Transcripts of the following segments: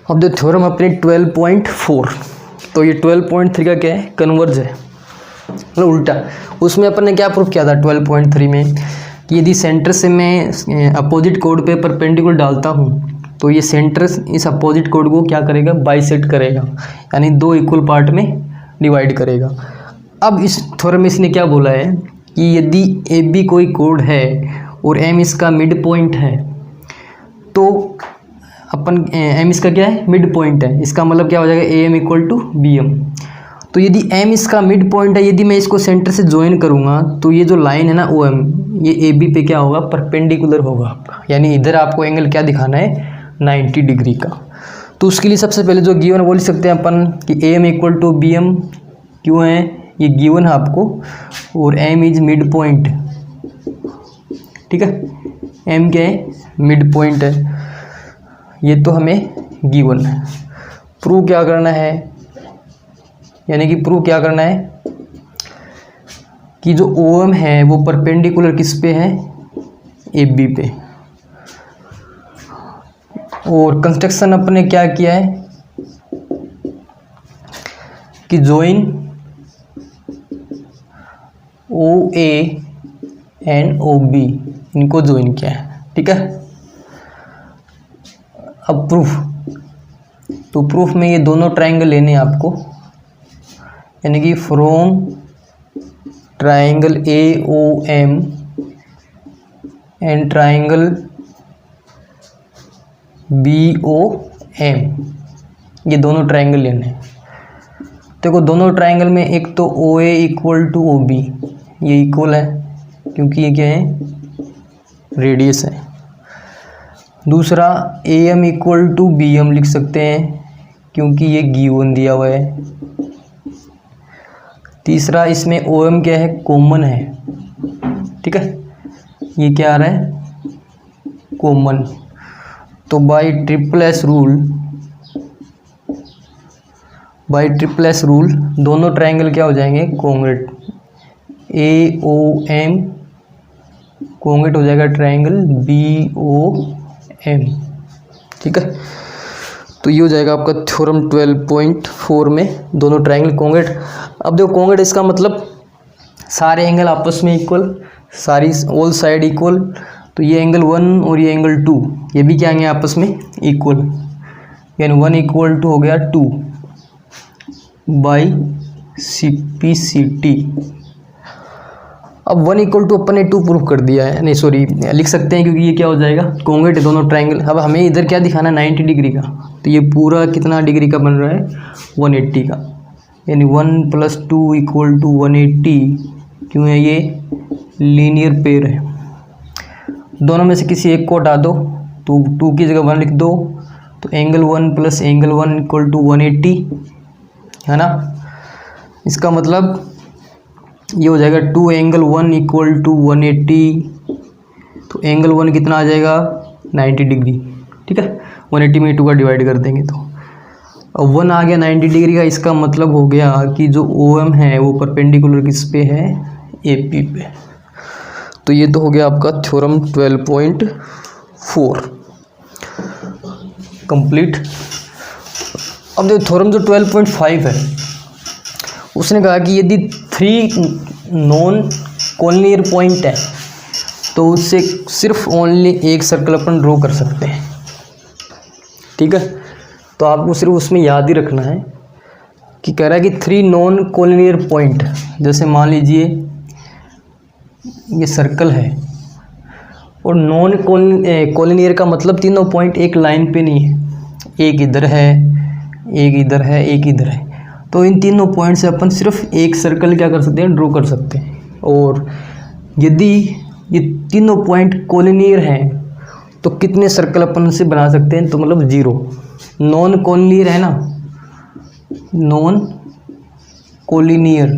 अब जो थ्योरम अपने 12.4, तो ये 12.3 का क्या है, कन्वर्ज है, मतलब उल्टा। उसमें अपन ने क्या प्रूफ किया था 12.3 में कि यदि सेंटर से मैं अपोजिट कोड पे परपेंडिकुलर डालता हूँ तो ये सेंटर इस अपोजिट कोड को क्या करेगा, बाइसेक्ट करेगा, यानी दो इक्वल पार्ट में डिवाइड करेगा। अब इस थ्योरम में इसने क्या बोला है कि यदि ए बी कोई कोड है और एम इसका मिड पॉइंट है, तो अपन एम इसका क्या है, मिड पॉइंट है, इसका मतलब क्या हो जाएगा, A M equal to B M. तो यदि एम इसका मिड पॉइंट है, यदि मैं इसको सेंटर से ज्वाइन करूँगा तो ये जो लाइन है ना ओ एम, ये ए बी पे क्या होगा, परपेंडिकुलर होगा, यानी इधर आपको एंगल क्या दिखाना है, 90 डिग्री का। तो उसके लिए सबसे पहले जो गिवन बोल सकते हैं अपन कि A M equal to B M, क्यों है ये गिवन है आपको, और एम इज मिड पॉइंट, ठीक है, एम क्या है, मिड पॉइंट है, ये तो हमें गिवन है। प्रूव क्या करना है, यानी कि प्रूव क्या करना है कि जो ओ एम है वो परपेंडिकुलर किस पे है, ए बी पे। और कंस्ट्रक्शन अपने क्या किया है कि join O A and O B, इनको ज्वाइन किया है, ठीक है। अब प्रूफ, तो प्रूफ में ये दोनों ट्रायंगल लेने हैं आपको, यानी कि from triangle A O M and triangle B O M, ये दोनों ट्रायंगल लेने हैं। देखो दोनों ट्रायंगल में एक तो O A equal to O B, ये इक्वल है क्योंकि ये क्या है, रेडियस है। दूसरा A M equal to B M लिख सकते हैं क्योंकि ये गिवन दिया हुआ है। तीसरा इसमें ओ एम क्या है, कॉमन है, ठीक है, ये क्या आ रहा है, कॉमन। तो बाय ट्रिपल एस रूल दोनों ट्रायंगल क्या हो जाएंगे, कॉन्ग्रुएंट। ए ओ एम कॉन्ग्रुएंट हो जाएगा ट्रायंगल बी ओ एम, ठीक है। तो ये हो जाएगा आपका थ्योरम 12.4 में दोनों ट्रायंगल कॉन्ग्रुएंट। अब देखो कॉन्ग्रुएंट इसका मतलब सारे एंगल आपस में इक्वल, सारी ऑल साइड इक्वल। तो ये एंगल 1 और ये एंगल 2 ये भी क्या आएंगे आपस में इक्वल, यानी 1 इक्वल टू हो गया 2 बाई CP/CT। अब 1 इक्वल टू अपन ने 2 प्रूफ कर दिया है, नहीं सॉरी लिख सकते हैं क्योंकि ये क्या हो जाएगा, कॉन्ग्रुएंट है दोनों ट्रायंगल। अब हमें इधर क्या दिखाना है, 90 डिग्री का, तो ये पूरा कितना डिग्री का बन रहा है, 180 का, यानी 1 + 2 इक्वल टू 180। क्यों है, ये लीनियर पेयर है, दोनों में से किसी एक को हटा दो, तो 2 की जगह 1 लिख दो, तो एंगल 1 + एंगल 1 इक्वल टू 180 है ना। इसका मतलब ये हो जाएगा 2 एंगल 1 इक्वल टू 180, तो एंगल 1 कितना आ जाएगा, 90 डिग्री, ठीक है। 180 में 2 का डिवाइड कर देंगे तो अब 1 आ गया 90 डिग्री का। इसका मतलब हो गया कि जो ओ एम है वो परपेंडिकुलर किस पे है, ए पी पे। तो ये तो हो गया आपका थ्योरम 12.4 कंप्लीट। अब देखो थ्योरम जो 12.5 है, उसने कहा कि यदि 3 नॉन कॉलिनियर पॉइंट है तो उससे सिर्फ ओनली एक सर्कल अपन ड्रॉ कर सकते हैं, ठीक है। तो आपको सिर्फ उसमें याद ही रखना है कि कह रहा है कि 3 नॉन कॉलिनियर पॉइंट, जैसे मान लीजिए ये सर्कल है और नॉन कॉलिनियर का मतलब तीनों पॉइंट एक लाइन पे नहीं है, एक इधर है, एक इधर है, एक इधर है। तो इन तीनों पॉइंट से अपन सिर्फ एक सर्कल क्या कर सकते हैं, ड्रॉ कर सकते हैं। और यदि ये तीनों पॉइंट कॉलिनियर हैं तो कितने सर्कल अपन से बना सकते हैं, तो मतलब 0। नॉन कॉलिनियर है ना, नॉन कॉलिनियर,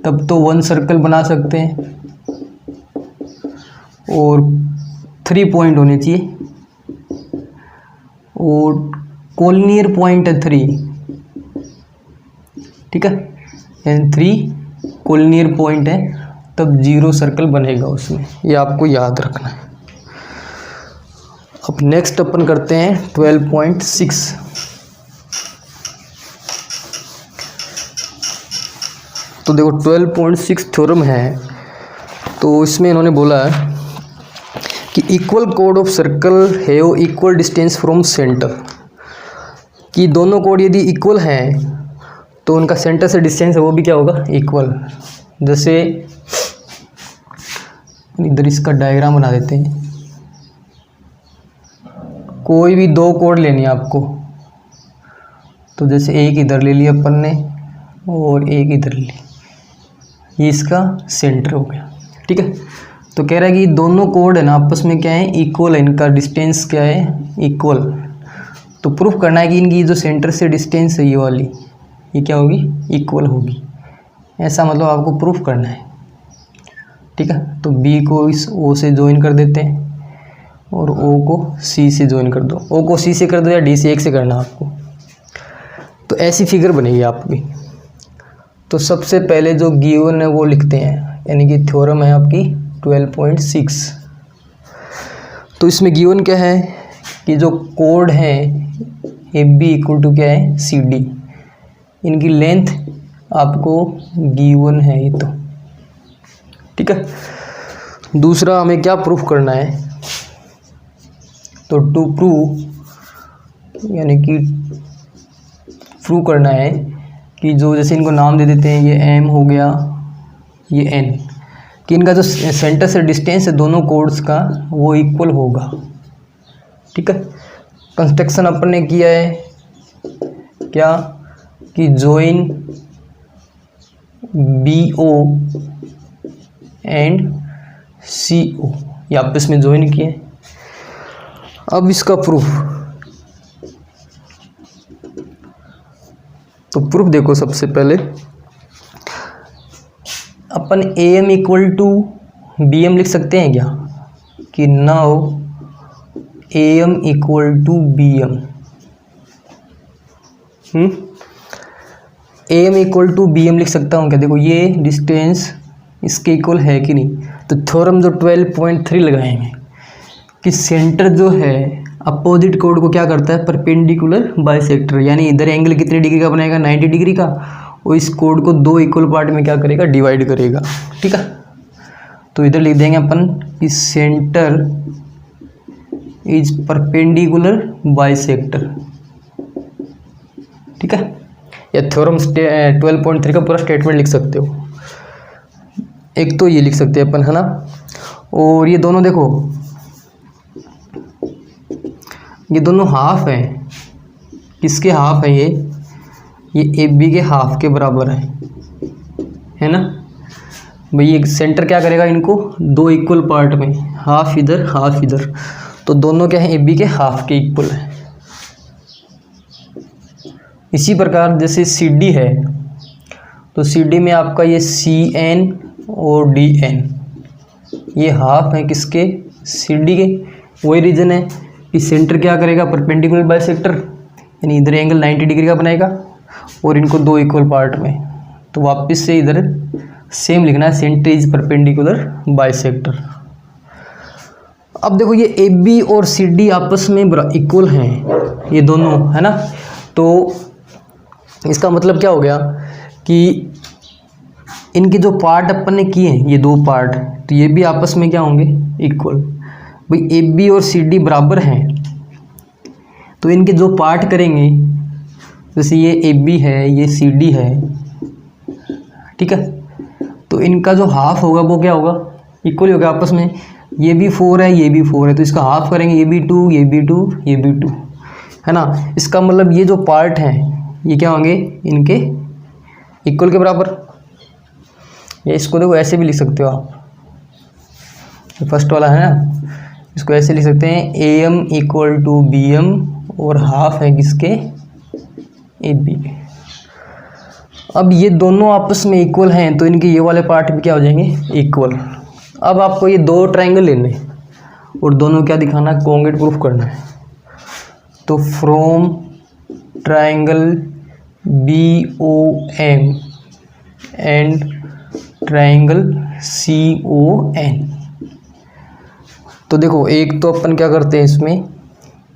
तब तो 1 सर्कल बना सकते हैं और 3 पॉइंट होने चाहिए, और कॉलिनियर पॉइंट है 3, ठीक है, यानी 3 कॉलिनियर पॉइंट है, तब 0 सर्कल बनेगा उसमें, ये आपको याद रखना है। अब नेक्स्ट अपन करते हैं 12.6। तो देखो 12.6 थ्योरम है, तो इसमें इन्होंने बोला कि equal code of circle have equal distance from centre, कि दोनों कोड यदि इक्वल हैं तो उनका सेंटर से डिस्टेंस है वो भी क्या होगा, इक्वल। जैसे इधर इसका डायग्राम बना देते हैं। कोई भी दो कोड लेनी है आपको, तो जैसे एक इधर ले लिया अपन ने और एक इधर ले ली, ये इसका सेंटर हो गया, ठीक है। तो कह रहा है कि दोनों कोड है ना आपस में क्या है, इक्वल है, इनका डिस्टेंस क्या है, इक्वल। तो प्रूफ करना है कि इनकी जो सेंटर से डिस्टेंस है ये वाली, ये क्या होगी, इक्वल होगी। ऐसा मतलब आपको प्रूफ करना है, ठीक है। तो बी को इस ओ से ज्वाइन कर देते हैं और ओ को सी से ज्वाइन कर दो। ओ को सी से कर दो या डी से, एक से करना आपको। तो ऐसी फिगर बनेगी आपकी। तो सबसे पहले जो गिवन है वो लिखते हैं, यानी कि थ्योरम है आपकी 12.6। तो इसमें गिवन क्या है कि जो कोड है ए बी इक्वल टू क्या है, सी डी, इनकी लेंथ आपको गिवन है ये, तो ठीक है। दूसरा हमें क्या प्रूफ करना है, तो टू प्रूव यानी कि प्रूव करना है कि जो जैसे इनको नाम दे देते हैं, ये एम हो गया, ये एन, कि इनका जो सेंटर से डिस्टेंस है दोनों कोड्स का वो इक्वल होगा, ठीक है। कंस्ट्रक्शन अपन ने किया है क्या, कि जॉइन बी ओ एंड सी ओ, ये आपस में ज्वाइन किए। अब इसका प्रूफ, तो प्रूफ देखो, सबसे पहले अपन A M equal to B M लिख सकते हैं क्या, कि now A M equal to B M, A M equal to B M लिख सकता हूँ क्या। देखो ये डिस्टेंस इसके इक्वल है कि नहीं, तो थ्योरम जो 12.3 लगाएंगे कि सेंटर जो है अपोजिट कोड को क्या करता है, परपेंडिकुलर बाइसेक्टर, यानी इधर एंगल कितने डिग्री का बनाएगा, 90 डिग्री का, और इस कोड को दो इक्वल पार्ट में क्या करेगा, डिवाइड करेगा, ठीक है। तो इधर लिख देंगे अपन कि सेंटर इज परपेंडिकुलर बाइसेक्टर, ठीक है। या थ्योरम 12.3 का पूरा स्टेटमेंट लिख सकते हो। एक तो ये लिख सकते हैं अपन, है ना। और ये दोनों देखो, ये दोनों हाफ हैं, किसके हाफ है, ये ए बी के हाफ के बराबर है ना भाई। ये सेंटर क्या करेगा, इनको दो इक्वल पार्ट में, हाफ इधर हाफ इधर, तो दोनों क्या है, ए बी के हाफ के इक्वल है। इसी प्रकार जैसे सी डी है, तो सी डी में आपका ये सी एन और डी एन, ये हाफ है किसके, सी डी के। वही रीज़न है कि सेंटर क्या करेगा, परपेंडिकुलर बाइसेक्टर, यानी इधर एंगल 90 डिग्री का बनाएगा और इनको दो इक्वल पार्ट में। तो वापस से इधर सेम लिखना है, सेंटर इज परपेंडिकुलर बाइसेक्टर। अब देखो ये ए बी और सी डी आपस में इक्वल हैं, ये दोनों, है ना। तो इसका मतलब क्या हो गया कि इनके जो पार्ट अपन ने किए हैं, ये दो पार्ट, तो ये भी आपस में क्या होंगे, इक्वल। भाई ए बी और सी डी बराबर हैं, तो इनके जो पार्ट करेंगे, जैसे ये ए बी है, ये सी डी है, ठीक है, तो इनका जो हाफ होगा वो क्या होगा, इक्वल होगा आपस में। ये भी 4 है, ये भी 4 है, तो इसका हाफ करेंगे, ये भी 2, ये भी 2, ये भी 2, है ना। इसका मतलब ये जो पार्ट हैं ये क्या होंगे, इनके इक्वल के बराबर। या इसको देखो ऐसे भी लिख सकते हो आप, फर्स्ट वाला है ना, इसको ऐसे लिख सकते हैं, A M equal to B M और हाफ है किसके, ए बी। अब ये दोनों आपस में इक्वल हैं, तो इनके ये वाले पार्ट भी क्या हो जाएंगे, इक्वल। अब आपको ये दो ट्रायंगल लेने और दोनों क्या दिखाना है, कॉन्ग्रुएंट प्रूफ करना है। तो from triangle B O M and triangle C O N. तो देखो एक तो अपन क्या करते हैं इसमें,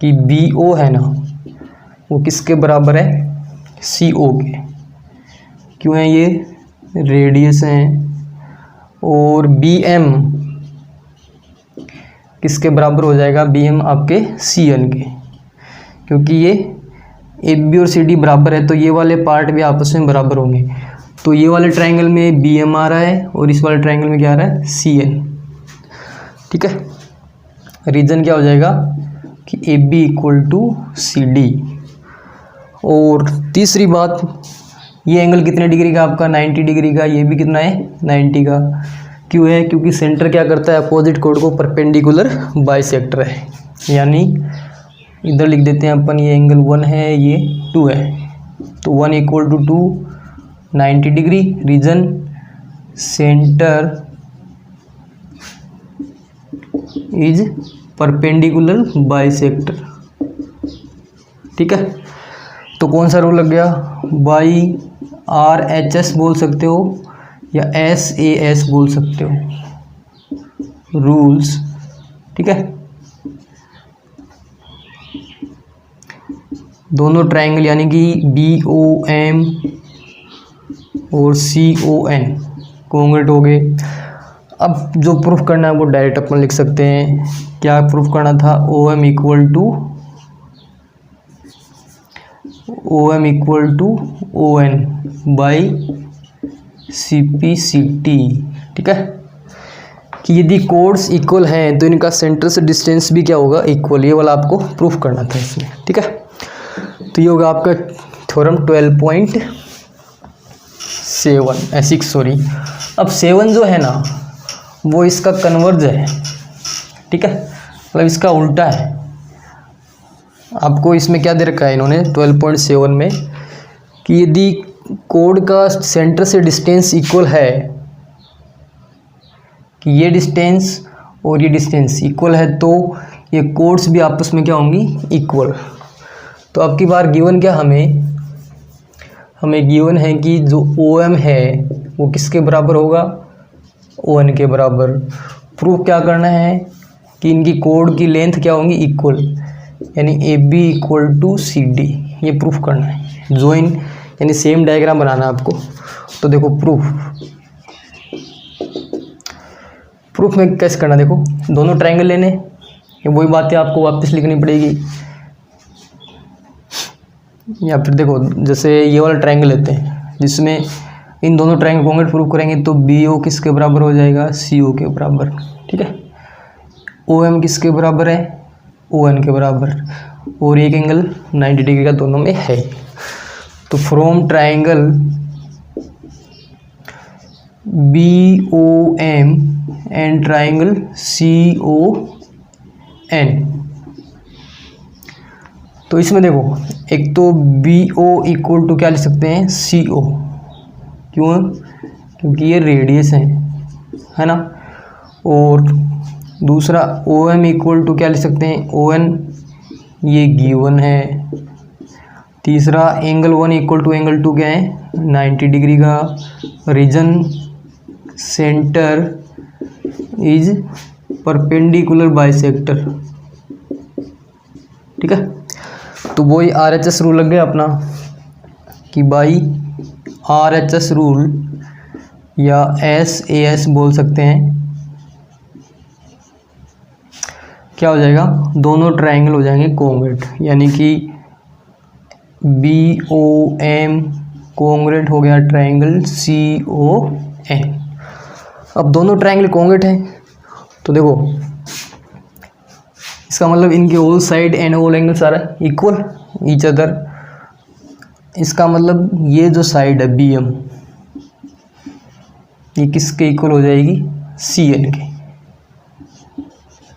कि बी ओ है ना वो किसके बराबर है, सी ओ के। क्यों है, ये रेडियस हैं। और बी एम किसके बराबर हो जाएगा, बी एम आपके सी एन के, क्योंकि ये ए बी और सी डी बराबर है तो ये वाले पार्ट भी आपस में बराबर होंगे। तो ये वाले ट्रायंगल में बी एम आ रहा है और इस वाले ट्रायंगल में क्या आ रहा है, सी एन। ठीक है, रीजन क्या हो जाएगा कि A B equal to C D. और तीसरी बात, ये एंगल कितने डिग्री का आपका, 90 डिग्री का, ये भी कितना है 90 का। क्यों है, क्योंकि सेंटर क्या करता है, अपोजिट कोड को परपेंडिकुलर बाइसेक्टर है। यानी इधर लिख देते हैं अपन, ये एंगल 1 है, ये 2 है, तो 1 equal to 2 90 degree. Reason centre is perpendicular bisector. ठीक है, तो कौन सा रूल लग गया, बाई आर एच एस बोल सकते हो या एस ए एस बोल सकते हो रूल्स। ठीक है, दोनों ट्रायंगल यानी कि बी ओ एम और सी ओ एन कॉन्ग्रुएंट हो गए। अब जो प्रूफ करना है वो डायरेक्ट अपन लिख सकते हैं। क्या प्रूफ करना था, O M equal to O N by C P C T. ठीक है, कि यदि कोड्स इक्वल हैं तो इनका सेंटर से डिस्टेंस भी क्या होगा, इक्वल। ये वाला आपको प्रूफ करना था इसमें। ठीक है, तो ये होगा आपका थ्योरम 12.6 सॉरी। अब 7 जो है ना वो इसका कन्वर्ज है। ठीक है, मतलब इसका उल्टा है। आपको इसमें क्या दे रखा है इन्होंने 12.7 में, कि यदि कोड का सेंटर से डिस्टेंस इक्वल है, कि ये डिस्टेंस और ये डिस्टेंस इक्वल है, तो ये कोड्स भी आपस में क्या होंगी, इक्वल। तो अब की बार गिवन क्या हमें गिवन है कि जो ओ एम है वो किसके बराबर होगा, ओ एन के बराबर। प्रूफ क्या करना है कि इनकी कोड की लेंथ क्या होंगी, इक्वल, यानी A B equal to C D. ये प्रूफ करना है, ज्वाइन यानी सेम डायग्राम बनाना है आपको। तो देखो प्रूफ में कैसे करना, देखो दोनों ट्रायंगल लेने, ये वही बातें आपको वापस लिखनी पड़ेगी। या फिर देखो जैसे ये वाला ट्रायंगल लेते हैं जिसमें इन दोनों ट्रायंगल कॉन्ग्रुएंट प्रूफ करेंगे, तो बी ओ किसके बराबर हो जाएगा, सी ओ के बराबर। ठीक है, ओ एम किसके बराबर है, ओ एन के बराबर, और एक एंगल 90 डिग्री का दोनों में है। तो from triangle B O M and triangle C O N, तो इसमें देखो एक तो बी ओ इक्वल टू क्या लिख सकते हैं, सी ओ। क्यों, क्योंकि ये रेडियस है ना। और दूसरा ओ एम इक्वल टू क्या लिख सकते हैं, ओ एन, ये गिवन है। तीसरा एंगल 1 इक्वल टू एंगल 2 क्या है, 90 डिग्री का। Reason centre is perpendicular bisector. ठीक है, तो वही आर एच एस रूल लग गया अपना, कि by R H S rule या एस ए एस बोल सकते हैं, क्या हो जाएगा, दोनों ट्रायंगल हो जाएंगे कॉन्ग्रुएंट। यानी कि बी ओ एम कॉन्ग्रुएंट हो गया ट्रायंगल सी ओ एन। अब दोनों ट्रायंगल कॉन्ग्रुएंट हैं तो देखो इसका मतलब इनके all side and all angle सारा इक्वल ईच अदर। इसका मतलब ये जो साइड है बी एम, ये किसके इक्वल हो जाएगी, सी एन के।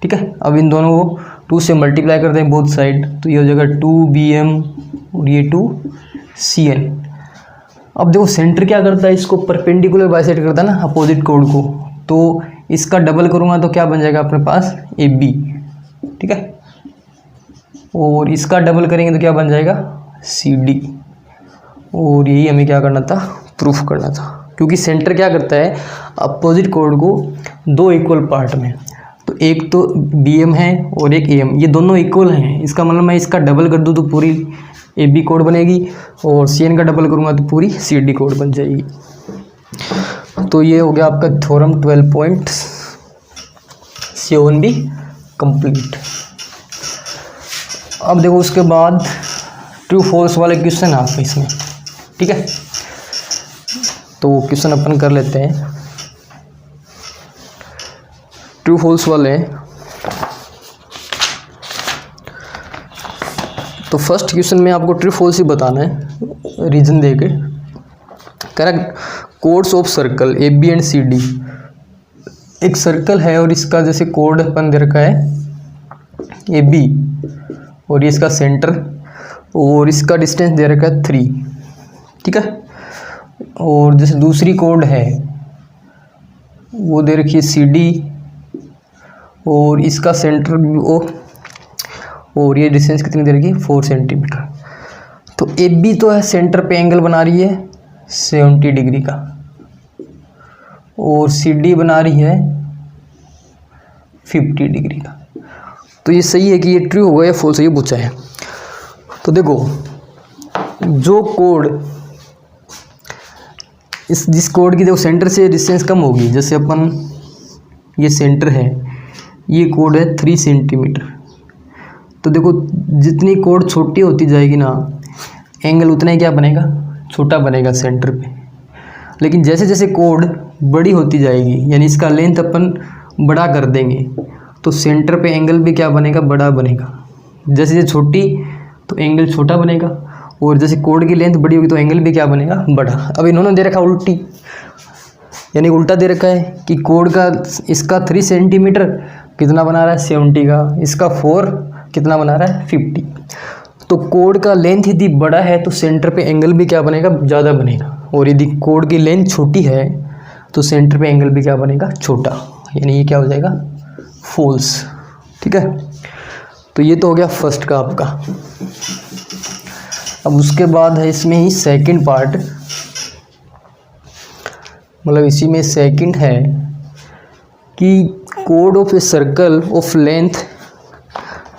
ठीक है, अब इन दोनों को 2 से मल्टीप्लाई करते हैं बोथ साइड, तो ये हो जाएगा 2bm और ये 2cn। अब देखो सेंटर क्या करता है, इसको परपेंडिकुलर बाइसेक्ट करता है ना अपोजिट कोड को, तो इसका डबल करूँगा तो क्या बन जाएगा अपने पास, AB। ठीक है, और इसका डबल करेंगे तो क्या बन जाएगा, CD। और यही हमें क्या करना था, प्रूफ करना था। क्योंकि सेंटर क्या करता है अपोजिट कोड को 2 इक्वल पार्ट में, तो तो एक तो बी एम है और एक ए एम, ये दोनों इक्वल हैं। इसका मतलब मैं इसका डबल कर दूँ तो पूरी ए बी कोड बनेगी और सी एन का डबल करूँगा तो पूरी सी डी कोड बन जाएगी। तो ये हो गया आपका थ्योरम 12.7 भी कंप्लीट। अब देखो उसके बाद ट्रू फॉल्स वाले क्वेश्चन आपके इसमें, ठीक है। तो क्वेश्चन अपन कर लेते हैं ट्रू फॉल्स वाले। तो फर्स्ट क्वेश्चन में आपको ट्रू फॉल्स ही बताना है, रीजन देके। Correct chords of circle A B and C D. एक सर्कल है और इसका जैसे कोड अपन दे रखा है ए बी और ये इसका सेंटर और इसका डिस्टेंस दे रखा है 3, ठीक है। और जैसे दूसरी कोड है वो दे रखी है सी डी और इसका सेंटर ओ और ये डिस्टेंस कितनी दे रखी है 4 सेंटीमीटर। तो ए बी तो है सेंटर पे एंगल बना रही है 70 डिग्री का और सी डी बना रही है 50 डिग्री का। तो ये सही है कि ये ट्रू होगा या फॉल्स है, ये पूछा है। तो देखो जो कोड जिस कोड की देखो सेंटर से डिस्टेंस कम होगी, जैसे अपन ये सेंटर है, ये कोड है 3 सेंटीमीटर। तो देखो जितनी कोड छोटी होती जाएगी ना, एंगल उतना ही क्या बनेगा, छोटा बनेगा सेंटर पे। लेकिन जैसे जैसे कोड बड़ी होती जाएगी, यानी इसका लेंथ अपन बड़ा कर देंगे, तो सेंटर पे एंगल भी क्या बनेगा, बड़ा बनेगा। जैसे जैसे छोटी तो एंगल छोटा बनेगा और जैसे कोड की लेंथ बड़ी होगी तो एंगल भी क्या बनेगा, बड़ा। अब इन्होंने दे रखा उल्टी, यानी उल्टा दे रखा है कि कोड का इसका 3 सेंटीमीटर कितना बना रहा है 70 का, इसका 4 कितना बना रहा है 50। तो कोड का लेंथ यदि बड़ा है तो सेंटर पे एंगल भी क्या बनेगा, ज़्यादा बनेगा। और यदि कोड की लेंथ छोटी है तो सेंटर पे एंगल भी क्या बनेगा, छोटा। यानी ये क्या हो जाएगा, फॉल्स, ठीक है। तो ये तो हो गया फर्स्ट का आपका। अब उसके बाद है इसमें ही सेकंड पार्ट, मतलब इसी में सेकंड है कि code of A circle of length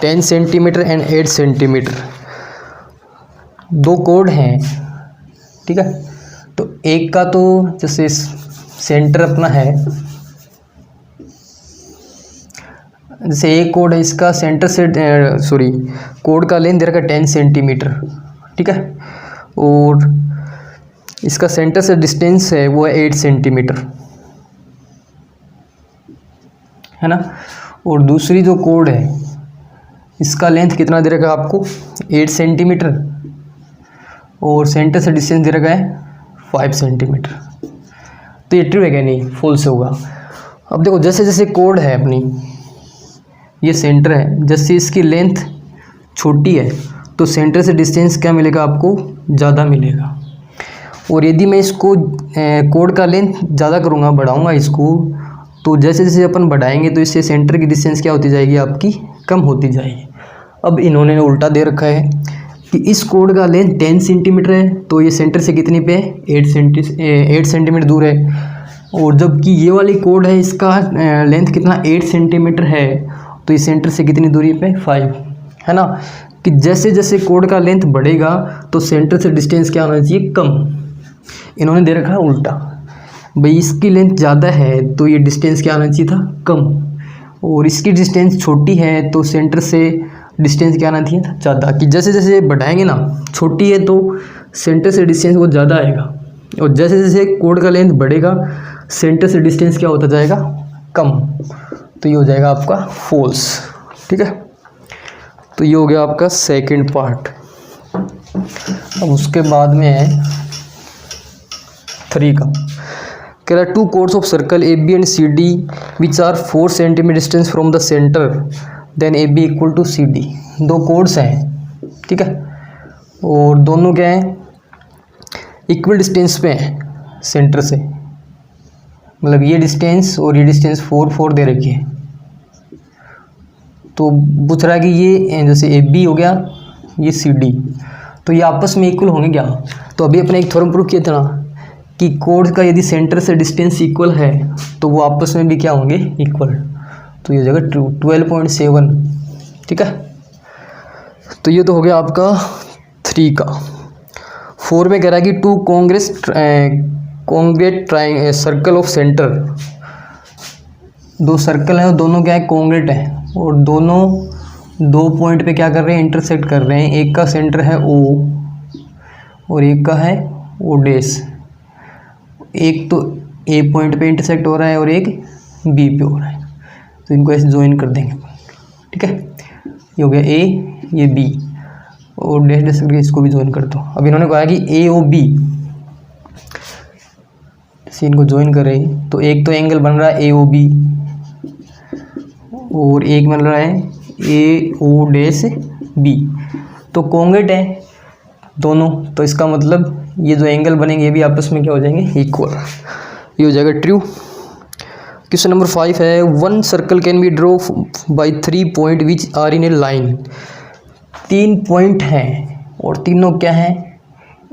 10 centimetre and 8 centimetre. दो कोड हैं, ठीक है। तो एक का तो जैसे सेंटर अपना है, जैसे एक कोड है इसका सेंटर से कोड का लेंथ दे रखा है 10 सेंटीमीटर, ठीक है। और इसका सेंटर से डिस्टेंस है वो है 8 सेंटीमीटर, है ना। और दूसरी जो कोड है इसका लेंथ कितना दे रखा है आपको 8 सेंटीमीटर और सेंटर से डिस्टेंस दे रखा है 5 सेंटीमीटर। तो ये ट्रू है क्या, नहीं, फॉल्स होगा। अब देखो जैसे जैसे कोड है अपनी, ये सेंटर है, जैसे इसकी लेंथ छोटी है तो सेंटर से डिस्टेंस क्या मिलेगा आपको, ज़्यादा मिलेगा। और यदि मैं इसको कोड का लेंथ ज़्यादा करूँगा, बढ़ाऊँगा इसको, तो जैसे जैसे अपन बढ़ाएंगे तो इससे सेंटर की डिस्टेंस क्या होती जाएगी आपकी, कम होती जाएगी। अब इन्होंने उल्टा दे रखा है कि इस कोड का लेंथ 10 सेंटीमीटर है तो ये सेंटर से कितनी पे 8 सेंटीमीटर दूर है। और जबकि ये वाली कोड है इसका लेंथ कितना 8 सेंटीमीटर है तो ये सेंटर से कितनी दूरी पे 5, है ना। कि जैसे जैसे कोड का लेंथ बढ़ेगा तो सेंटर से डिस्टेंस क्या होना चाहिए, कम। इन्होंने दे रखा है उल्टा, भाई इसकी लेंथ ज़्यादा है तो ये डिस्टेंस क्या आना चाहिए था, कम। और इसकी डिस्टेंस छोटी है तो सेंटर से डिस्टेंस क्या आना चाहिए था, ज़्यादा। कि जैसे जैसे बढ़ाएंगे ना, छोटी है तो सेंटर से डिस्टेंस वो ज़्यादा आएगा और जैसे जैसे कोड का लेंथ बढ़ेगा सेंटर से डिस्टेंस क्या होता जाएगा, कम। तो ये हो जाएगा आपका फॉल्स, ठीक है। तो ये हो गया आपका सेकंड पार्ट। अब उसके बाद में है 3 का, कह रहा है 2 chords of circle A B and C D which are 4 centimetre distance from the centre then A B equal to C D. दो कोड्स हैं, ठीक है, और दोनों क्या हैं, इक्वल डिस्टेंस पे हैं सेंटर से। मतलब ये डिस्टेंस और ये डिस्टेंस 4 दे रखी है। तो पूछ रहा है कि ये जैसे ए बी हो गया, ये सी डी, तो ये आपस में इक्वल होंगे क्या। तो अभी अपने एक थ्योरम प्रूव किया था ना कि कोड का यदि सेंटर से डिस्टेंस इक्वल है तो वो आपस में भी क्या होंगे, इक्वल। तो ये हो जाएगा ट्रू 12.7। ठीक है, तो ये तो हो गया आपका 3 का। 4 में कह रहा है कि two congruent circle of centre, 2 circle हैं और दोनों क्या है, कॉन्ग्रेट है, और दोनों 2 पॉइंट पे क्या कर रहे हैं, इंटरसेक्ट कर रहे हैं। एक का सेंटर है O और एक का है O डैश। एक तो A पॉइंट पे इंटरसेक्ट हो रहा है और एक B पे हो रहा है, तो इनको ऐसे ज्वाइन कर देंगे। ठीक है, ये हो गया A, ये B, और डैश डैश करके इसको भी ज्वाइन कर दो। अब इन्होंने कहा कि A और B से इनको ज्वाइन कर रहे हैं, तो एक तो एंगल बन रहा है AOB और एक बन रहा है AO डैश B, तो कॉन्ग्रेट है दोनों, तो इसका मतलब ये जो एंगल बनेंगे ये भी आपस में क्या हो जाएंगे, इक्वल। ये हो जाएगा ट्रू। क्वेश्चन नंबर 5 है, 1 circle can be draw by 3 point which are in a line. 3 point हैं और तीनों क्या हैं,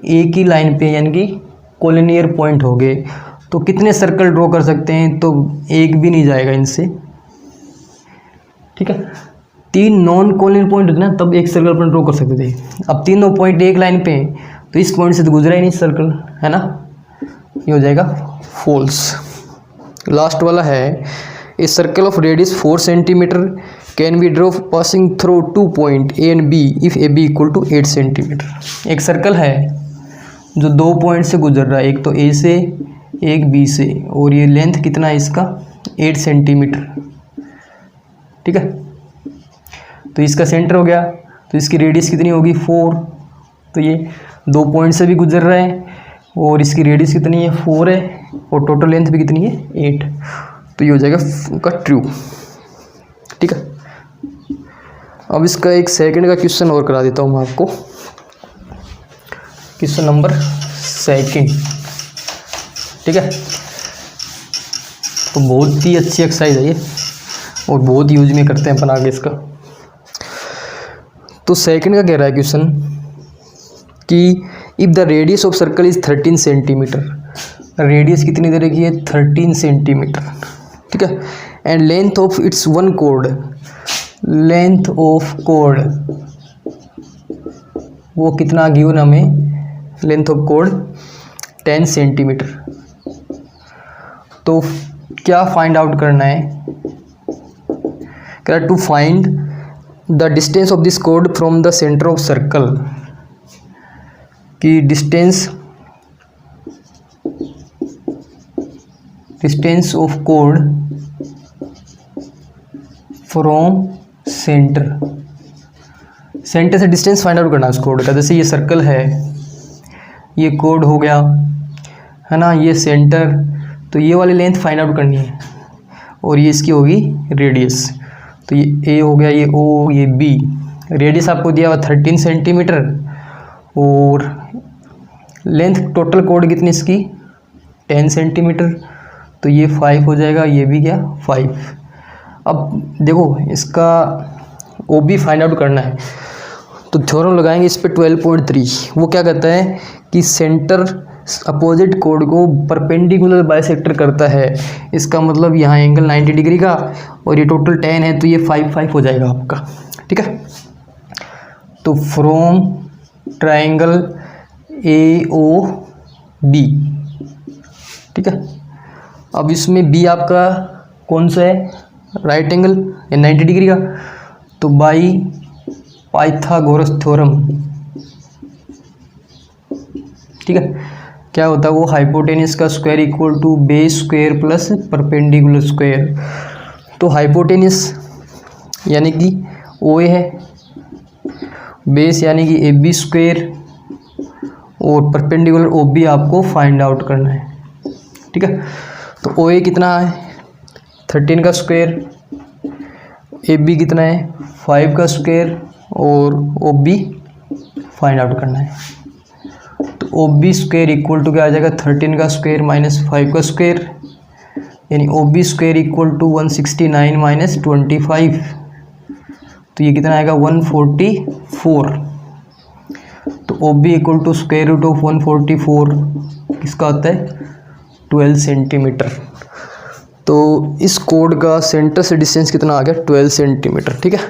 एक ही लाइन पे, यानी कि कोलिनियर पॉइंट हो गए। तो कितने सर्कल ड्रॉ कर सकते हैं, तो एक भी नहीं जाएगा इनसे। ठीक है, 3 नॉन कोलिनियर पॉइंट होते ना, तब एक सर्कल अपन ड्रॉ कर सकते थे। अब तीनों पॉइंट एक लाइन पे हैं, तो इस पॉइंट से तो गुजरा ही नहीं सर्कल, है ना, ये हो जाएगा फॉल्स। लास्ट वाला है, a circle of radius 4 centimetre can be draw passing through 2 point A and B if AB equal to 8 centimetre. एक सर्कल है जो 2 पॉइंट से गुजर रहा है, एक तो A से एक B से, और ये लेंथ कितना है इसका, 8 सेंटीमीटर। ठीक है, तो इसका सेंटर हो गया, तो इसकी रेडियस कितनी होगी, 4। तो ये 2 पॉइंट से भी गुजर रहा है और इसकी रेडियस कितनी है, 4 है, और टोटल लेंथ भी कितनी है, 8। तो ये हो जाएगा का ट्रू। ठीक है, अब इसका एक सेकंड का क्वेश्चन और करा देता हूँ मैं आपको। Question number 2। ठीक है, तो बहुत ही अच्छी एक्सरसाइज है ये और बहुत यूज में करते हैं अपन आगे इसका। तो सेकंड का कह रहा है क्वेश्चन कि if the radius of circle is 13 centimetre, radius कितनी दे रखी है, 13 सेंटीमीटर। ठीक है, and length of its 1 code, length of code वो कितना गिवन हमें, लेंथ ऑफ कोड 10 सेंटीमीटर। तो क्या फाइंड आउट करना है, कह रहा to find the distance of this कोड from the centre of circle, कि डिस्टेंस ऑफ कोड फ्रॉम सेंटर से डिस्टेंस फाइंड आउट करना है उस कोड का। जैसे ये सर्कल है, ये कोड हो गया, है ना, ये सेंटर, तो ये वाली लेंथ फाइंड आउट करनी है और ये इसकी होगी रेडियस। तो ये A हो गया, ये O, ये B। रेडियस आपको दिया हुआ 13 सेंटीमीटर और लेंथ टोटल कोड कितनी इसकी 10 सेंटीमीटर, तो ये 5 हो जाएगा, ये भी क्या 5। अब देखो इसका OB फाइंड आउट करना है, तो थ्योरम लगाएंगे इस पे 12.3। वो क्या कहता है कि सेंटर अपोजिट कोड को परपेंडिकुलर बाइसेक्टर करता है। इसका मतलब यहाँ एंगल 90 डिग्री का और ये टोटल 10 है, तो ये 5 हो जाएगा आपका। ठीक है, तो फ्रॉम ट्राइंगल AOB। ठीक है, अब इसमें B आपका कौन सा है, राइट एंगल या 90 डिग्री का, तो बाई पाइथागोरस थ्योरम। ठीक है, क्या होता है वो, हाइपोटेनिस का square equal to base square plus perpendicular square. तो हाइपोटेनिस यानी कि OA है, बेस यानी कि AB स्क्वायर, और परपेंडिकुलर OB आपको फाइंड आउट करना है। ठीक है, तो OA कितना है 13 का स्क्वायर, AB कितना है 5 का स्क्वायर, और OB फाइंड आउट करना है। तो OB स्क्वायर इक्वल टू क्या आ जाएगा, 13 का स्क्वायर माइनस 5 का स्क्वायर, यानी OB square equal to 169 minus 25, तो ये कितना आएगा 144। तो OB equal to square root of 144 किसका होता है 12 सेंटीमीटर। तो इस कोड का सेंटर से डिस्टेंस कितना आ गया 12 सेंटीमीटर, ठीक है।